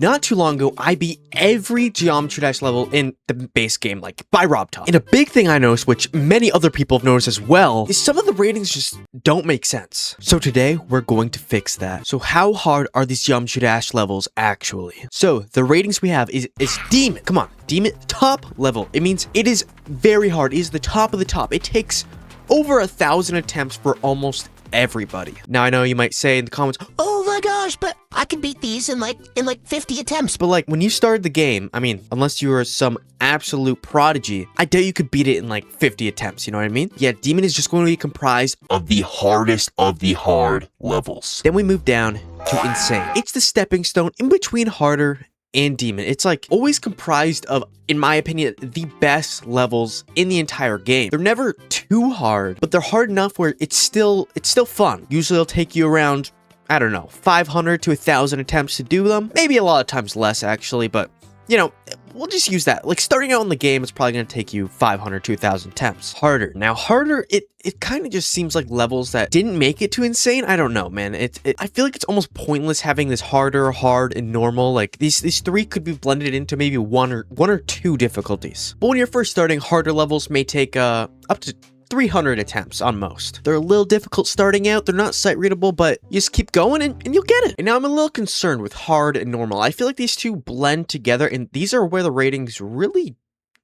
Not too long ago, I beat every Geometry Dash level in the base game, like by RobTop. And a big thing I noticed, which many other people have noticed as well, is some of the ratings just don't make sense. So today, we're going to fix that. So how hard are these Geometry Dash levels actually? So the ratings we have is Demon. Come on, Demon, top level. It means it is very hard. It is the top of the top. It takes over 1,000 attempts for almost everybody. Now I know you might say in the comments, oh my gosh, but I can beat these in like 50 attempts. But like when you started the game, I mean, unless you were some absolute prodigy, I doubt you could beat it in like 50 attempts, you know what I mean? Yeah, Demon is just going to be comprised of the hardest of the hard levels. Then we move down to Insane. It's the stepping stone in between harder and Demon. It's like always comprised of, in my opinion, the best levels in the entire game. They're never too hard, but they're hard enough where it's still fun. Usually it'll take you around, I don't know, 500 to 1,000 attempts to do them. Maybe a lot of times less actually, but you know, we'll just use that. Like starting out in the game, it's probably going to take you 500 to 1,000 attempts. Harder. Now harder, it kind of just seems like levels that didn't make it to Insane. I don't know, man. I feel like it's almost pointless having this harder, hard, and normal. Like these three could be blended into maybe one or two difficulties. But when you're first starting, harder levels may take up to 300 attempts on most. They're a little difficult starting out. They're not sight readable, but you just keep going and you'll get it. And now I'm a little concerned with hard and normal. I feel like these two blend together, and these are where the ratings really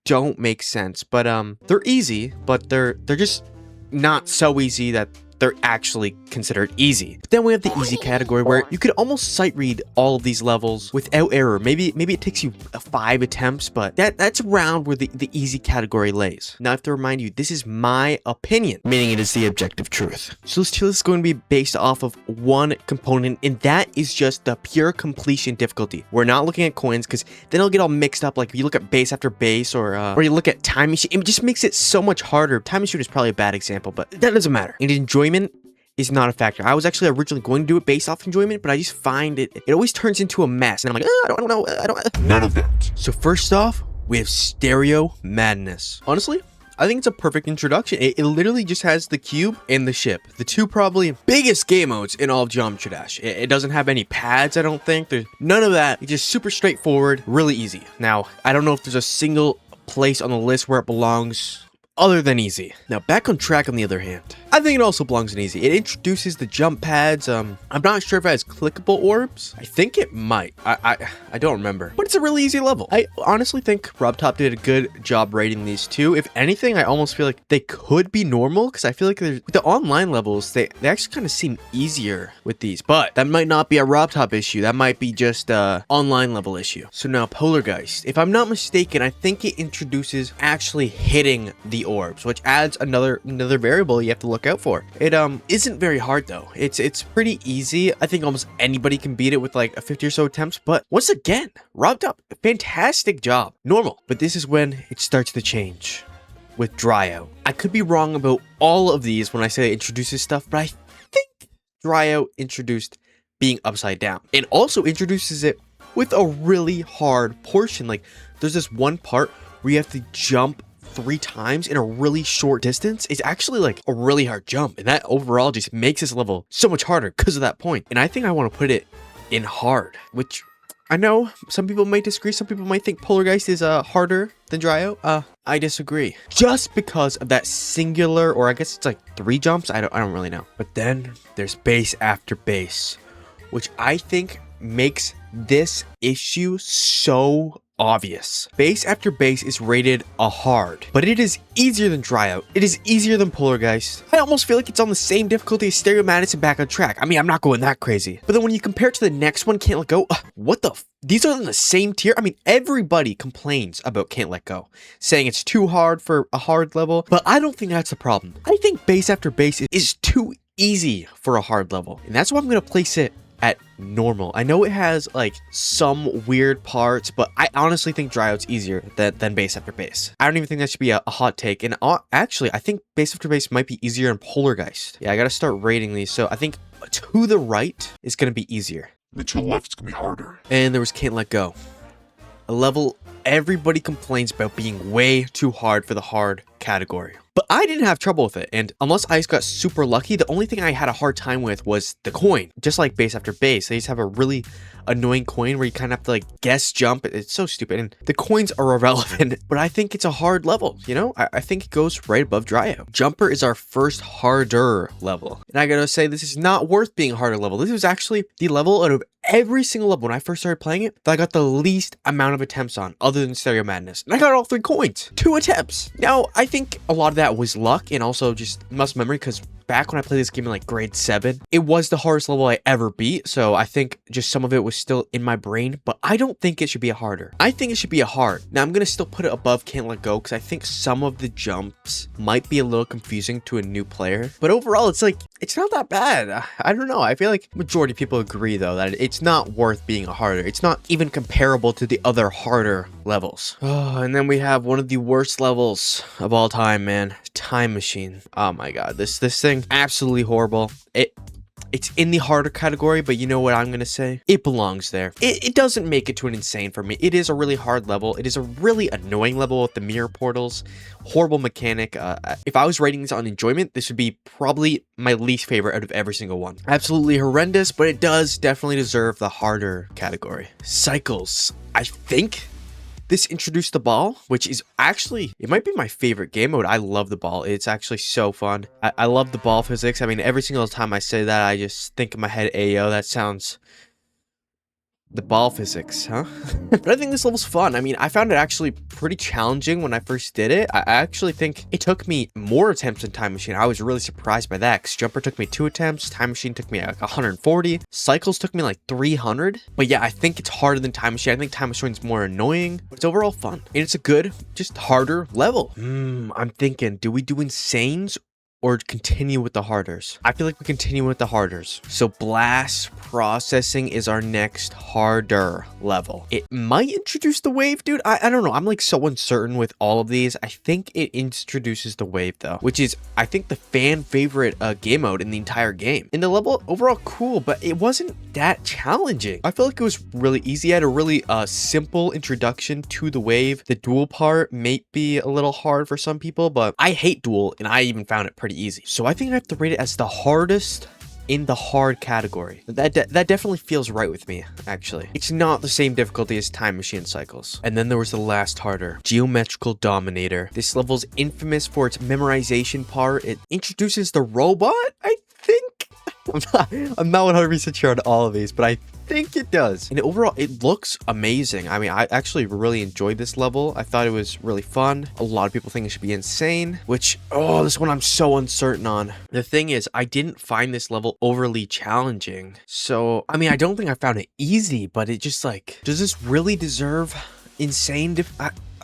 don't make sense. But they're easy, but they're just not so easy that they're actually considered easy. But then we have the easy category where you could almost sight read all of these levels without error. Maybe it takes you 5 attempts, but that's around where the easy category lays. Now I have to remind you, this is my opinion, meaning it is the objective truth. So this tier list is going to be based off of one component, and that is just the pure completion difficulty. We're not looking at coins because then it'll get all mixed up. Like if you look at base after base or you look at time machine, it just makes it so much harder. Time machine is probably a bad example, but that doesn't matter. And enjoyment is not a factor. I was actually originally going to do it based off enjoyment, but I just find it always turns into a mess. And I'm like, I don't know. None of that. So first off, we have Stereo Madness. Honestly, I think it's a perfect introduction. It literally just has the cube and the ship. The two probably biggest game modes in all of Geometry Dash. It doesn't have any pads, I don't think. There's none of that. It's just super straightforward, really easy. Now, I don't know if there's a single place on the list where it belongs other than easy. Now back on track on the other hand, I think it also belongs in easy. It introduces the jump pads. I'm not sure if it has clickable orbs. I think it might. I don't remember, but it's a really easy level. I honestly think RobTop did a good job rating these two. If anything, I almost feel like they could be normal because I feel like with the online levels, they actually kind of seem easier with these, but that might not be a RobTop issue. That might be just a online level issue. So now Polargeist, if I'm not mistaken, I think it introduces actually hitting the orbs, which adds another variable you have to look out for. It isn't very hard though. It's pretty easy. I think almost anybody can beat it with like a 50 or so attempts, but once again, RobTop, fantastic job. Normal. But this is when it starts to change with Dry Out. I could be wrong about all of these when I say it introduces stuff, but I think Dry Out introduced being upside down. It also introduces it with a really hard portion. Like there's this one part where you have to jump 3 times in a really short distance. It's actually like a really hard jump, and that overall just makes this level so much harder because of that point. And I think I want to put it in hard, which I know some people might disagree. Some people might think Polargeist is harder than Dry Out. I disagree, just because of that singular, or I guess it's like 3 jumps. I don't really know. But then there's base after base, which I think makes this issue so obvious. Base after base is rated a hard, but it is easier than Dry Out. It is easier than Polargeist. I almost feel like it's on the same difficulty as Stereo Madness and Back on Track. I mean, I'm not going that crazy. But then when you compare it to the next one, Can't Let Go, what the these are in the same tier. I mean, everybody complains about Can't Let Go, saying it's too hard for a hard level, but I don't think that's the problem. I think base after base is too easy for a hard level, and that's why I'm going to place it at normal. I know it has like some weird parts, but I honestly think Dry Out's easier than base after base. I don't even think that should be a hot take. And actually, I think base after base might be easier in Polargeist. Yeah, I gotta start rating these. So I think to the right is gonna be easier. The to the left is gonna be harder. And there was Can't Let Go, a level everybody complains about being way too hard for the hard category. But I didn't have trouble with it, and unless I just got super lucky, the only thing I had a hard time with was the coin. Just like base after base, they just have a really annoying coin where you kind of have to like guess jump. It's so stupid, and the coins are irrelevant, but I think it's a hard level, you know? I think it goes right above Dryo. Jumper is our first harder level, and I gotta say, this is not worth being a harder level. This was actually the level out of every single level when I first started playing it that I got the least amount of attempts on, other than Stereo Madness. And I got all 3 coins, 2 attempts. Now, I think a lot of that was luck and also just muscle memory, because back when I played this game in like grade 7, it was the hardest level I ever beat. So I think just some of it was still in my brain, but I don't think it should be a harder. I think it should be a hard. Now I'm going to still put it above Can't Let Go, because I think some of the jumps might be a little confusing to a new player, but overall it's like, it's not that bad. I don't know. I feel like majority of people agree though that it's not worth being a harder. It's not even comparable to the other harder levels. Oh, and then we have one of the worst levels of all time, man. Time Machine. Oh my god, this thing, absolutely horrible. It's in the harder category, but you know what I'm gonna say? It belongs there. It doesn't make it to an insane for me. It is a really hard level. It is a really annoying level with the mirror portals. Horrible mechanic. If I was rating this on enjoyment, this would be probably my least favorite out of every single one. Absolutely horrendous, but it does definitely deserve the harder category. Cycles. I think this introduced the ball, which is actually, it might be my favorite game mode. I love the ball. It's actually so fun. I love the ball physics. I mean, every single time I say that, I just think in my head, ayo, that sounds... The ball physics, huh? But I think this level's fun. I mean, I found it actually pretty challenging when I first did it. I actually think it took me more attempts than Time Machine. I was really surprised by that, because Jumper took me 2 attempts, Time Machine took me like 140, Cycles took me like 300. But yeah, I think it's harder than Time Machine. I think Time Machine's more annoying, but it's overall fun. And it's a good, just harder level. I'm thinking, do we do Insanes or continue with the harders? I feel like we continue with the harders. So blast processing is our next harder level. It might introduce the wave, dude. I don't know. I'm like so uncertain with all of these. I think it introduces the wave though, which is, I think, the fan favorite game mode in the entire game. And the level overall cool, but it wasn't that challenging. I feel like it was really easy. I had a really simple introduction to the wave. The duel part may be a little hard for some people, but I hate duel, and I even found it pretty easy. So I think I have to rate it as the hardest in the hard category. That definitely feels right with me, actually. It's not the same difficulty as Time Machine Cycles. And then there was the last harder, Geometrical Dominator. This level's infamous for its memorization part. It introduces the robot, I think. I'm not 100% sure on all of these, but I think it does. And overall, it looks amazing. I mean, I actually really enjoyed this level. I thought it was really fun. A lot of people think it should be insane, which, oh, this one I'm so uncertain on. The thing is, I didn't find this level overly challenging. So, I mean, I don't think I found it easy, but it just like, does this really deserve insane?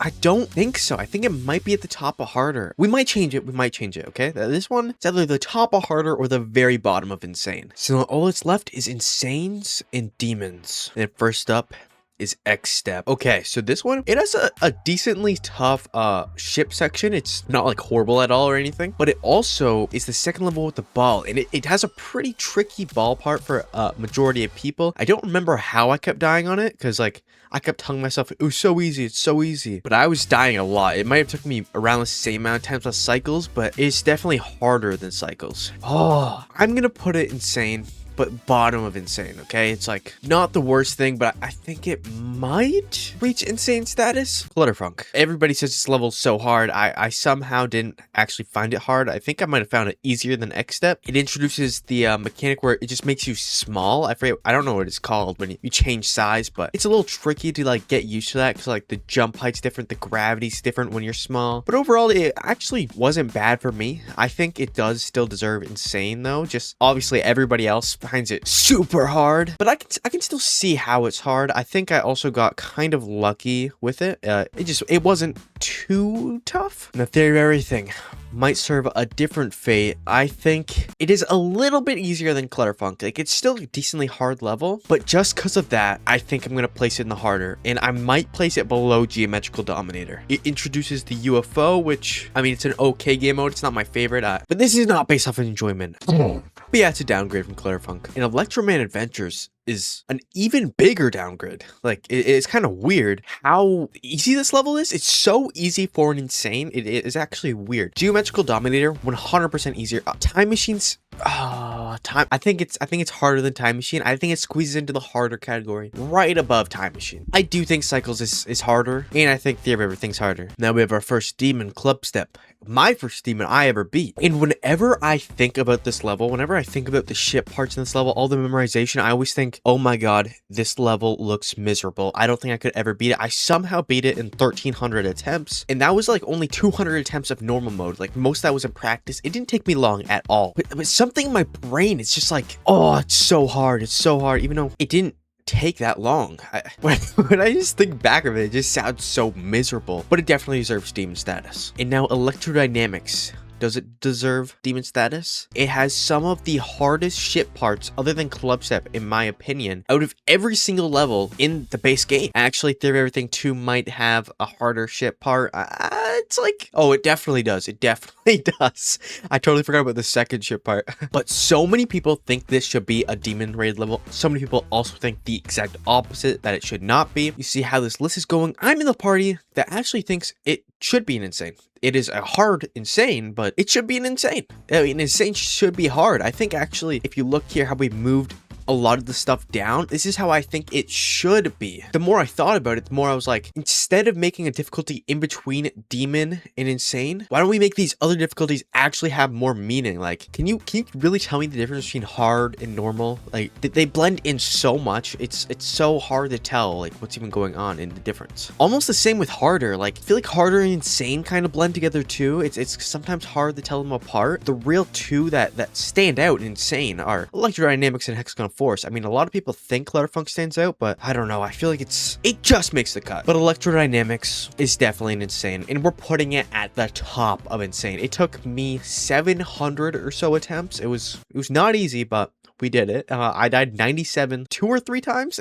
I don't think so. I think it might be at the top of harder. We might change it. Okay? This one, it's either the top of harder or the very bottom of insane. So all that's left is Insanes and Demons. And first up is X-Step. Okay, so this one, it has a decently tough ship section. It's not like horrible at all or anything, but it also is the second level with the ball, and it has a pretty tricky ball part for a majority of people. I don't remember how I kept dying on it, because like I kept telling myself it was so easy, it's so easy, but I was dying a lot. It might have took me around the same amount of times as Cycles, but it's definitely harder than Cycles. Oh, I'm gonna put it insane, but bottom of insane. Okay, it's like not the worst thing, but I think it might reach insane status. Clutterfunk. Everybody says this level's so hard. I somehow didn't actually find it hard. I think I might have found it easier than X-Step. It introduces the mechanic where it just makes you small. I forget, I don't know what it's called when you change size, but it's a little tricky to like get used to that, because like the jump height's different, the gravity's different when you're small. But overall, it actually wasn't bad for me. I think it does still deserve insane though. Just obviously everybody else finds it super hard, but I can still see how it's hard. I think I also got kind of lucky with it. It wasn't too tough. And the theory of everything might serve a different fate. I think it is a little bit easier than Clutterfunk. Like, it's still a decently hard level, but just because of that, I think I'm gonna place it in the harder, and I might place it below Geometrical Dominator. It introduces the UFO, which, I mean, it's an okay game mode. It's not my favorite, but this is not based off of enjoyment. But yeah, it's a downgrade from Clutterfunk. In Electroman Adventures, is an even bigger downgrade. Like, it's kind of weird how easy this level is. It's so easy for an insane. It is actually weird. Geometrical Dominator, 100% easier. Time Machines, time. I think it's harder than Time Machine. I think it squeezes into the harder category, right above Time Machine. I do think Cycles is harder, and I think Theory of Everything's harder. Now we have our first demon, Clubstep. My first demon I ever beat. And whenever I think about this level, whenever I think about the ship parts in this level, all the memorization, I always think, oh my god, this level looks miserable. I don't think I could ever beat it. I somehow beat it in 1300 attempts, and that was like only 200 attempts of normal mode. Like, most of that was in practice. It didn't take me long at all. But something in my brain, it's just like, oh, it's so hard. It's so hard, even though it didn't take that long. When I just think back of it, it just sounds so miserable, but it definitely deserves demon status. And now Electrodynamix. Does it deserve demon status? It has some of the hardest ship parts, other than Clubstep, in my opinion, out of every single level in the base game. Actually, Theory of Everything 2 might have a harder ship part. It's like, oh, it definitely does. It definitely does. I totally forgot about the second ship part. But so many people think this should be a demon raid level. So many people also think the exact opposite, that it should not be. You see how this list is going. I'm in the party that actually thinks it should be an insane. It is a hard insane, but it should be an insane. I mean, insane should be hard. I think actually, if you look here, how we moved a lot of the stuff down, this is how I think it should be. The more I thought about it, the more I was like, instead of making a difficulty in between demon and insane, why don't we make these other difficulties actually have more meaning? Like, can you really tell me the difference between hard and normal? Like, they blend in so much. It's so hard to tell like what's even going on in the difference. Almost the same with harder. Like, I feel like harder and insane kind of blend together too. It's sometimes hard to tell them apart. The real two that stand out in insane are Electrodynamix and Hexagon Force. I mean, a lot of people think Clutterfunk stands out, but I don't know. I feel like it just makes the cut. But Electrodynamix is definitely an insane, and we're putting it at the top of insane. It took me 700 or so attempts. It was not easy, but we did it. I died 97 2 or 3 times.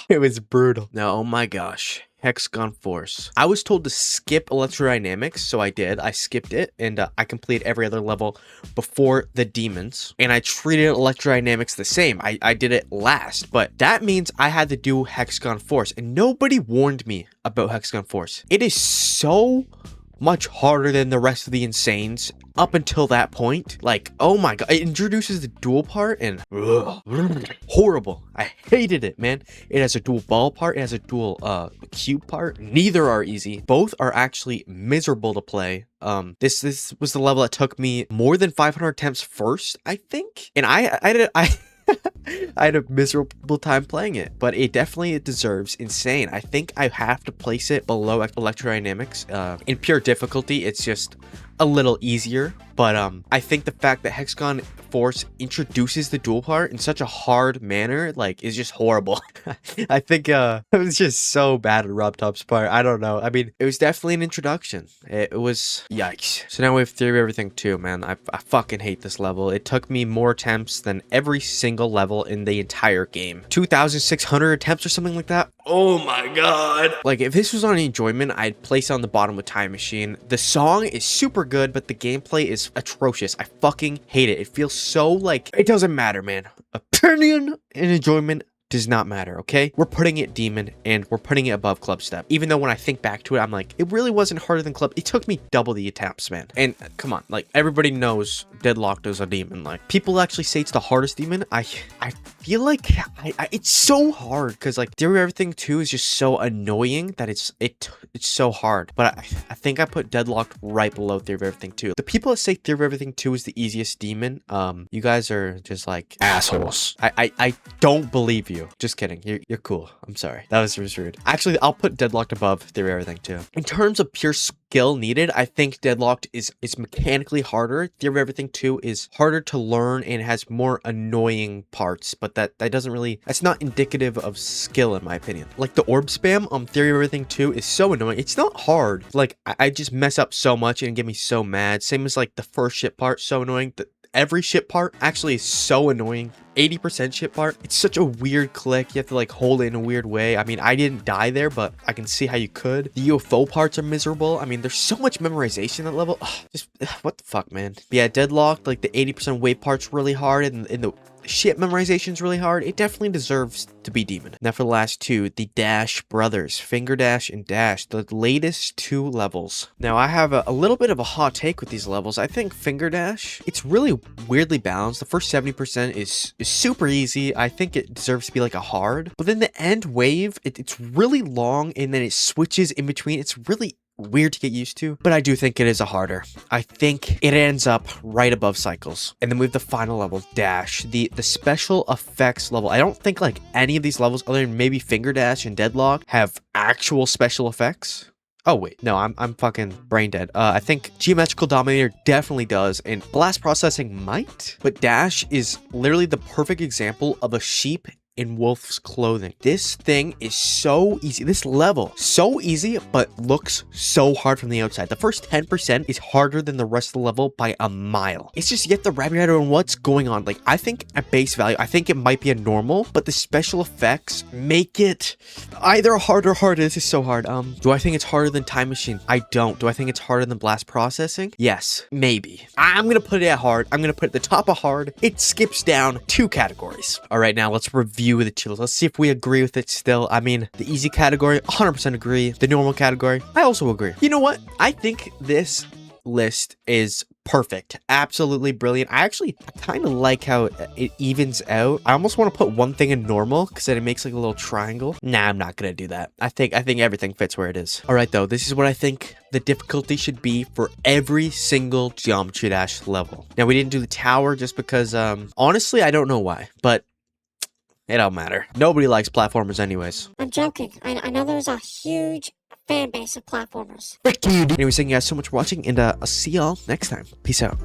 It was brutal. Now, oh my gosh. Hexagon Force. I was told to skip Electrodynamix, so I did. I skipped it, and I completed every other level before the demons, and I treated Electrodynamix the same. I did it last, but that means I had to do Hexagon Force, and nobody warned me about Hexagon Force. It is so much harder than the rest of the insanes up until that point. Like, oh my god, it introduces the dual part, and horrible. I hated it, man. It has a dual ball part, it has a dual cube part. Neither are easy. Both are actually miserable to play. This was the level that took me more than 500 attempts first, I think, and I had a miserable time playing it, but it definitely deserves insane. I think I have to place it below Electrodynamix. In pure difficulty, it's just a little easier, but I think the fact that Hexagon Force introduces the dual part in such a hard manner, like, is just horrible. I think it was just so bad at RobTop's part. I don't know. I mean, it was definitely an introduction. It was yikes. So now we have Theory of Everything 2, man. I fucking hate this level. It took me more attempts than every single level in the entire game. 2,600 attempts or something like that. Oh my god. Like, if this was on enjoyment, I'd place it on the bottom with Time Machine. The song is super good, but the gameplay is atrocious. I fucking hate it. It feels so like, it doesn't matter, man. Opinion and enjoyment does not matter, okay? We're putting it demon, and we're putting it above Clubstep. Even though when I think back to it, I'm like, it really wasn't harder than Club. It took me double the attempts, man. And come on, like, everybody knows Deadlocked is a demon. Like, people actually say it's the hardest demon. I feel like it's so hard, because like Theory of Everything 2 is just so annoying that it's so hard. But I think I put Deadlocked right below Theory of Everything 2. The people that say Theory of Everything 2 is the easiest demon, you guys are just like assholes. I don't believe you. Just kidding. You're cool. I'm sorry. That was just rude. Actually, I'll put Deadlocked above Theory of Everything too. In terms of pure skill needed, I think Deadlocked is mechanically harder. Theory of Everything 2 is harder to learn and has more annoying parts, but that doesn't really, that's not indicative of skill in my opinion. Like the orb spam on Theory of Everything 2 is so annoying. It's not hard. Like I just mess up so much and get me so mad. Same as like the first ship part, so annoying. Every ship part actually is so annoying. 80% ship part, it's such a weird click. You have to like hold it in a weird way. I mean, I didn't die there, but I can see how you could. The UFO parts are miserable. I mean, there's so much memorization at level. Ugh, what the fuck, man. But yeah, Deadlocked, like the 80% weight part's really hard, and the ship memorization is really hard. It definitely deserves to be Demon. Now for the last two, the Dash brothers, Fingerdash and Dash, the latest 2 levels. Now I have a little bit of a hot take with these levels. I think Fingerdash, it's really weirdly balanced. The first 70% is super easy. I think it deserves to be like a hard, but then the end wave, it's really long and then it switches in between. It's really weird to get used to, but I do think it is a harder. I think it ends up right above Cycles. And then we have the final level, Dash, the special effects level. I don't think like any of these levels other than maybe Fingerdash and Deadlock have actual special effects. Oh wait, no, I'm fucking brain dead. I think Geometrical Dominator definitely does, and Blast Processing might, but Dash is literally the perfect example of a sheep in wolf's clothing. This thing is so easy. This level, so easy, but looks so hard from the outside. The first 10% is harder than the rest of the level by a mile. It's just get the wrap your head around what's going on. Like, I think at base value, I think it might be a normal, but the special effects make it either hard or harder. This is so hard. Do I think it's harder than Time Machine? I don't. Do I think it's harder than Blast Processing? Yes, maybe. I'm gonna put it at hard. I'm gonna put it at the top of hard. It skips down 2 categories. All right, now let's review with the chills. Let's see if we agree with it still. I mean, the easy category, 100% agree. The normal category, I also agree. You know what? I think this list is perfect. Absolutely brilliant. I kind of like how it evens out. I almost want to put one thing in normal because then it makes like a little triangle. Nah, I'm not gonna do that. I think everything fits where it is. All right, though, this is what I think the difficulty should be for every single Geometry Dash level. Now, we didn't do the tower just because, honestly, I don't know why, but it don't matter. Nobody likes platformers anyways. I'm joking. I know there's a huge fan base of platformers. Anyways, thank you guys so much for watching, and I'll see y'all next time. Peace out.